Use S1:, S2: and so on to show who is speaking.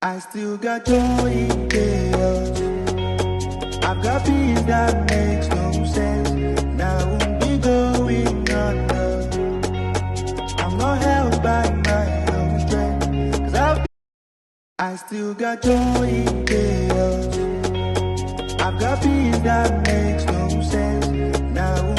S1: I still got joy in chaos. I've got peace that makes no sense. Now won't be going under. I'm not held by my own strength. I still got joy in chaos. I've got peace that makes no sense. Now